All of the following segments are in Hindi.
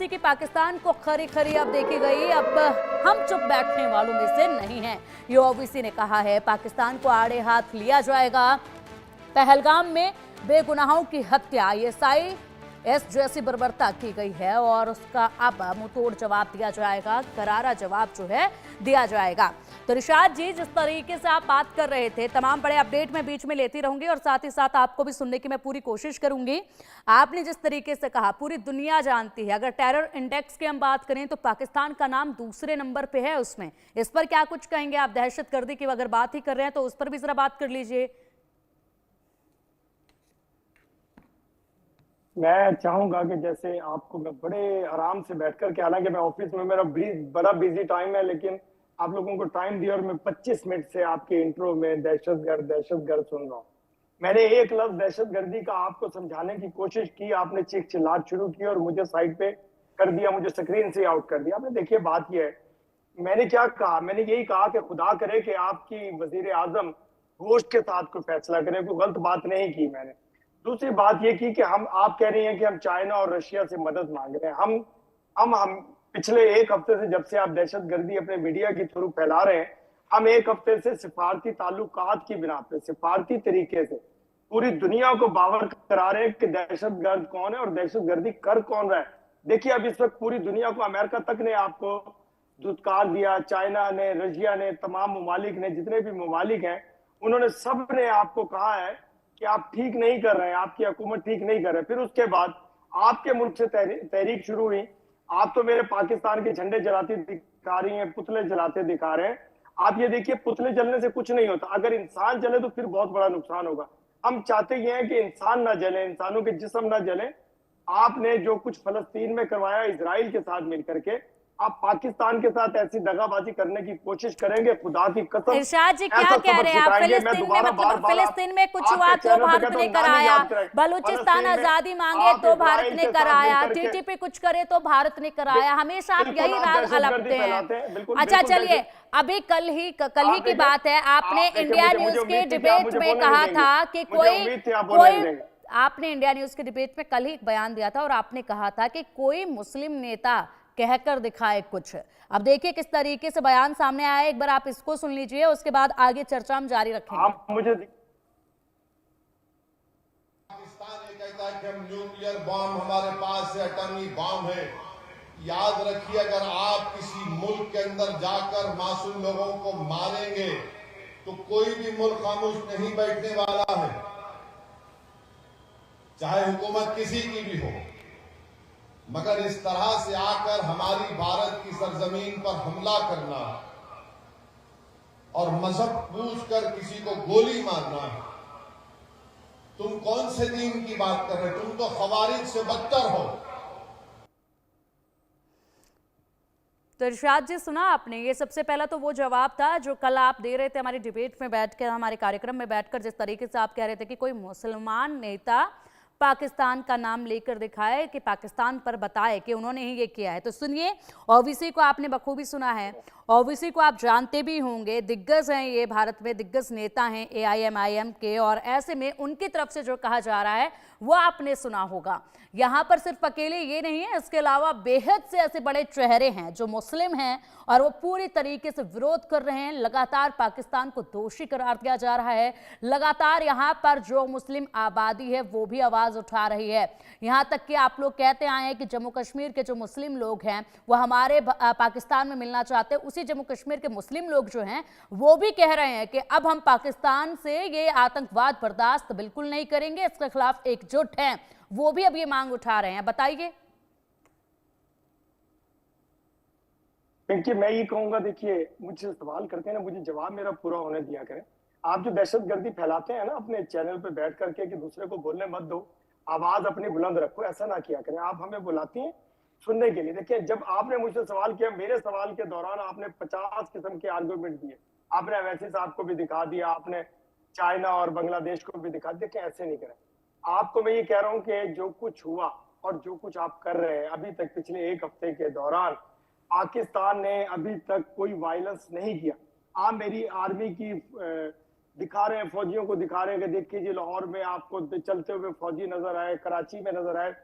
कि पाकिस्तान को खरी खरी अब देखी गई, अब हम चुप बैठने वालों में से नहीं हैं। ये ओवैसी ने कहा है पाकिस्तान को आड़े हाथ लिया जाएगा। पहलगाम में बेगुनाहों की हत्या आईएसआईएस जैसी बर्बरता की गई है और उसका अब मुंहतोड़ जवाब दिया जाएगा, करारा जवाब जो है दिया जाएगा। तो रिशाद जी, जिस तरीके से आप बात कर रहे थे, तमाम बड़े अपडेट मैं बीच में लेती रहूंगी और साथ ही साथ आपको भी सुनने की मैं पूरी कोशिश करूंगी। आपने जिस तरीके से कहा पूरी दुनिया जानती है, अगर टेरर इंडेक्स की हम बात करें तो पाकिस्तान का नाम दूसरे नंबर पे है उसमें। इस पर क्या कुछ कहेंगे आप? दहशतगर्दी की अगर बात ही कर रहे हैं तो उस पर भी जरा बात कर लीजिए। मैं चाहूंगा कि जैसे आपको मैं बड़े आराम से बैठ कर के, हालांकि मैं ऑफिस में, मेरा बड़ा बिजी टाइम है, लेकिन आप लोगों को टाइम दिया और मैं 25 मिनट से आपके इंट्रो में दहशतगर्द सुन रहा हूँ। मैंने एक लफ्ज दहशतगर्दी का आपको समझाने की कोशिश की, आपने चीख चिल्लाहट शुरू की और मुझे साइड पे कर दिया, मुझे स्क्रीन से आउट कर दिया आपने। देखिए बात यह है, मैंने क्या कहा, मैंने यही कहा कि खुदा करे कि आपकी वजीर आजम गोश्त के साथ कोई फैसला करें, कोई गलत बात नहीं की मैंने। दूसरी बात यह की कि आप कह रही हैं कि हम चाइना और रशिया से मदद मांग रहे हैं। हम पिछले एक हफ्ते से, जब से आप दहशतगर्दी अपने मीडिया के थ्रू फैला रहे हैं, हम एक हफ्ते से सिफारती ताल्लुकात की बिना पे सिफारती तरीके से पूरी दुनिया को बावर करा रहे हैं कि दहशतगर्द कौन है और दहशतगर्दी कर कौन रहा है। देखिए अब इस वक्त पूरी दुनिया को, अमेरिका तक ने आपको धुतकार दिया, चाइना ने, रशिया ने, तमाम ममालिक ने, जितने भी ममालिक हैं, उन्होंने सब ने आपको कहा है कि आप ठीक नहीं कर रहे हैं, आपकी हुकूमत ठीक नहीं कर रहे। फिर उसके बाद आपके मुल्क से तहरीक शुरू हुई। आप तो मेरे पाकिस्तान के झंडे जलाते दिखा रही हैं, पुतले जलाते दिखा रहे हैं। आप ये देखिए, पुतले जलने से कुछ नहीं होता, अगर इंसान जले तो फिर बहुत बड़ा नुकसान होगा। हम चाहते ये हैं कि इंसान ना जले, इंसानों के जिस्म ना जले। आपने जो कुछ फलस्तीन में करवाया इजराइल के साथ मिलकर के, आप पाकिस्तान के साथ ऐसी दगाबाजी करने की कोशिश करेंगे, खुदा की कसम इरशाद जी क्या ऐसा कह रहे सबक हैं आप? सिखाएंगे। मैं फिलिस्तीन में दोबारा बार मतलब बार फिलिस्तीन में कुछ हुआ आपके तो चैनल पे भारत कहता ने हूं, नानी कराया, याद कराए। बलूचिस्तान फलस्तीन में आजादी मांगे आप तो भारत इजराइल ने के साथ कराया, मिलकर के टीटीपी कुछ करे तो भारत ने कराया, हमेशा आप बिल्कुल यही आप राग दहशतगर्दी अलपते फैलाते हैं। हैं। बिल्कुल अच्छा बिल्कुल चलिए, दहशत। अभी कल ही आप की देखिए, बात है, आपने इंडिया मुझे न्यूज के उम्मीद थी कि आप डिबेट मुझे में बोलने नहीं कहा देंगे। था कि मुझे कोई उम्मीद थी आप बोलने नहीं कोई देंगे। आपने इंडिया न्यूज के डिबेट में कल ही एक बयान दिया था और आपने कहा था कि कोई मुस्लिम नेता कहकर दिखाए कुछ। अब देखिए किस तरीके से बयान सामने आया है, एक बार आप इसको सुन लीजिए, उसके बाद आगे चर्चा हम जारी रखेंगे। आप मुझे पाकिस्तान ये कहता है कि हम न्यूक्लियर बॉम्ब, हमारे पास से एटॉमिक बॉम्ब है। याद रखिए, अगर आप किसी मुल्क के अंदर जाकर मासूम लोगों को मारेंगे तो कोई भी मुल्क खामोश नहीं बैठने वाला है, चाहे हुकूमत किसी की भी हो। मगर इस तरह से आकर हमारी भारत की सरजमीन पर हमला करना और मजहब पूछकर किसी को गोली मारना, तुम कौन से दीन की बात कर रहे हो? तुम तो खवारिज से बदतर हो। तो इरशाद जी, सुना आपने? ये सबसे पहला तो वो जवाब था जो कल आप दे रहे थे हमारी डिबेट में बैठकर, हमारे कार्यक्रम में बैठकर, जिस तरीके से आप कह रहे थे कि कोई मुसलमान नेता पाकिस्तान का नाम लेकर दिखाए, कि पाकिस्तान पर बताए कि उन्होंने ही ये किया है। तो सुनिए, ओवैसी को आपने बखूबी सुना है, ओवैसी को आप जानते भी होंगे, दिग्गज हैं ये, भारत में दिग्गज नेता हैं एआईएमआईएम के, और ऐसे में उनकी तरफ से जो कहा जा रहा है वो आपने सुना होगा। यहाँ पर सिर्फ अकेले ये नहीं है, इसके अलावा बेहद से ऐसे बड़े चेहरे हैं जो मुस्लिम हैं और वो पूरी तरीके से विरोध कर रहे हैं। लगातार पाकिस्तान को दोषी करार दिया जा रहा है, लगातार यहाँ पर जो मुस्लिम आबादी है वो भी आवाज उठा रही है। यहाँ तक कि आप लोग कहते आए हैं कि जम्मू कश्मीर के जो मुस्लिम लोग हैं वो हमारे पाकिस्तान में मिलना चाहते हैं। उसी जम्मू कश्मीर के मुस्लिम लोग जो हैं वो भी कह रहे हैं कि अब हम पाकिस्तान से ये आतंकवाद बर्दाश्त बिल्कुल नहीं करेंगे, इसके खिलाफ एकजुट हैं। वो भी अब ये मांग उठा रहे हैं। बताइए। देखिए, मैं ये कहूंगा, देखिए मुझसे सवाल करते हैं ना, मुझे जवाब मेरा पूरा होने दिया करें। आप जो दहशतगर्दी फैलाते हैं ना अपने चैनल पे बैठ करके कि दूसरे को बोलने मत दो, आवाज अपनी बुलंद रखो, ऐसा ना किया करें। आप हमें बुलाती हैं सुनने के लिए। देखिए, जब आपने मुझसे सवाल किया, मेरे सवाल के दौरान आपने 50 किस्म के आर्गूमेंट दिए। आपने अवैसी साहब को भी दिखा दिया, आपने चाइना और बांग्लादेश को भी दिखा दिया। ऐसे नहीं करें। आपको मैं ये कह रहा हूं कि जो कुछ हुआ और जो कुछ आप कर रहे हैं अभी तक, पिछले एक हफ्ते के दौरान पाकिस्तान ने अभी तक कोई वायलेंस नहीं किया। आप मेरी आर्मी की दिखा रहे हैं, फौजियों को दिखा रहे हैं कि देखिए जी लाहौर में आपको चलते हुए फौजी नजर आए, कराची में नजर आए।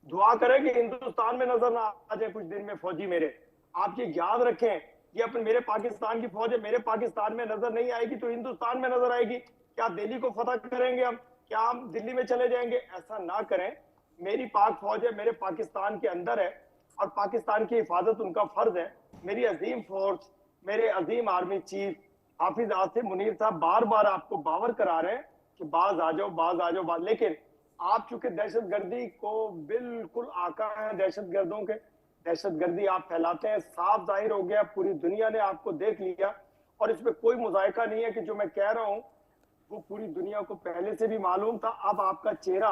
दुआ करें कि हिंदुस्तान में नजर ना आ जाए कुछ दिन में फौजी मेरे। आप ये याद रखें, ये अपने मेरे पाकिस्तान की फौज है, मेरे पाकिस्तान में नजर नहीं आएगी तो हिंदुस्तान में नजर आएगी। क्या दिल्ली को फतह करेंगे हम? क्या हम दिल्ली में चले जाएंगे? ऐसा ना करें। मेरी पाक फौज है, मेरे पाकिस्तान के अंदर है और पाकिस्तान की हिफाजत उनका फर्ज है। मेरी अजीम फोर्स, मेरे अजीम आर्मी चीफ हाफिज आसिम मुनीर साहब बार बार आपको बावर करा रहे हैं कि बाज आ जाओ, बाज आ जाओ, बाज। लेकिन आप चूंकि दहशतगर्दी को बिल्कुल आका हैं, दहशतगर्दों के दहशतगर्दी आप फैलाते हैं, साफ जाहिर हो गया, पूरी दुनिया ने आपको देख लिया और इसमें कोई मुजायका नहीं है कि जो मैं कह रहा हूं वो पूरी दुनिया को पहले से भी मालूम था। अब आपका चेहरा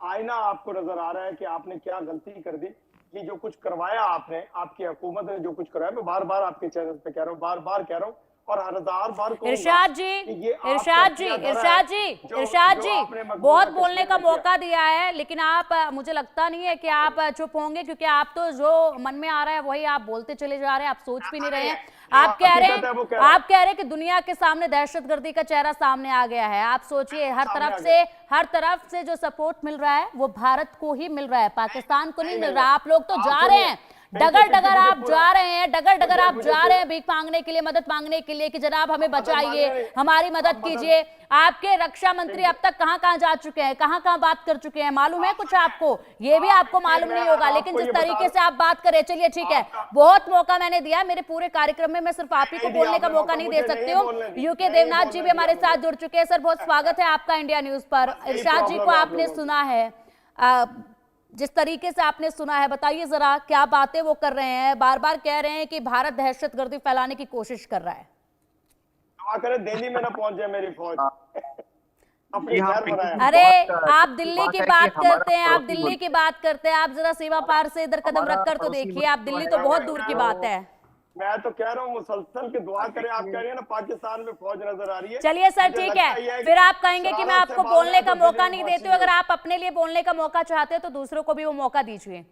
आईना आपको नजर आ रहा है कि आपने क्या गलती कर दी। ये जो कुछ करवाया आपने, आपकी हुकूमत ने जो कुछ करवाया, मैं बार बार आपके चैनल पे कह रहा हूँ, बार बार कह रहा हूँ और 1000 बार कहूंगा इरशाद जी, कि ये आपका इरशाद जी, किया धरा है। इरशाद जी, जो इरशाद जी, आपने मकबूजा बहुत बोलने कश्मीर का में किया। मौका दिया है, लेकिन आप मुझे लगता नहीं है कि आप चुप होंगे, क्योंकि आप तो जो मन में आ रहा है वही आप बोलते चले जा रहे हैं, आप सोच भी नहीं रहे हैं। आप कह रहे हैं, आप कह रहे हैं कि दुनिया के सामने दहशतगर्दी का चेहरा सामने आ गया है। आप सोचिए, हर तरफ से जो सपोर्ट मिल रहा है वो भारत को ही मिल रहा है, पाकिस्तान को नहीं मिल रहा। आप लोग तो जा रहे हैं, डगर डगर आप जा रहे हैं, डगर डगर आप जा रहे हैं भीख मांगने के लिए, मदद मांगने के लिए कि जनाब हमें बचाइए, हमारी मदद कीजिए। आपके रक्षा मंत्री अब तक कहां कहां जा चुके हैं, कहां कहां बात कर चुके हैं, मालूम है कुछ आपको? ये भी आपको मालूम नहीं होगा, लेकिन जिस तरीके से आप बात करें, चलिए ठीक है, बहुत मौका मैंने दिया, मेरे पूरे कार्यक्रम में मैं सिर्फ आप ही को बोलने का मौका नहीं दे सकती हूँ। यूके देवनाथ जी भी हमारे साथ जुड़ चुके हैं। सर, बहुत स्वागत है आपका इंडिया न्यूज पर। इरशाद जी को आपने सुना है, जिस तरीके से आपने सुना है, बताइए जरा क्या बातें वो कर रहे हैं। बार बार कह रहे हैं कि भारत दहशतगर्दी फैलाने की कोशिश कर रहा है। आकर दिल्ली में ना पहुंच जाए मेरी फौज। अपनी यहाँ घर पे बनाया। अरे आप बात दिल्ली की है कि बात हमारा करते हैं, आप पड़ोसी दिल्ली मुल्क- की बात करते हैं, आप जरा सीमा पार से इधर कदम हमारा रखकर तो पड़ोसी देखिए, मुल्क आप दिल्ली तो बहुत दूर की बात है। मैं तो कह रहा हूँ मुसलसल की दुआ करें। आप कह रही है ना पाकिस्तान में फौज नजर आ रही है। चलिए सर, मुझे ठीक लगता है, ये कि फिर आप कहेंगे कि मैं शरारत से आपको बात बोलने है का तो मौका दिल्ली नहीं में देती हूँ। अगर आप अपने लिए बोलने का मौका चाहते हैं तो दूसरों को भी वो मौका दीजिए।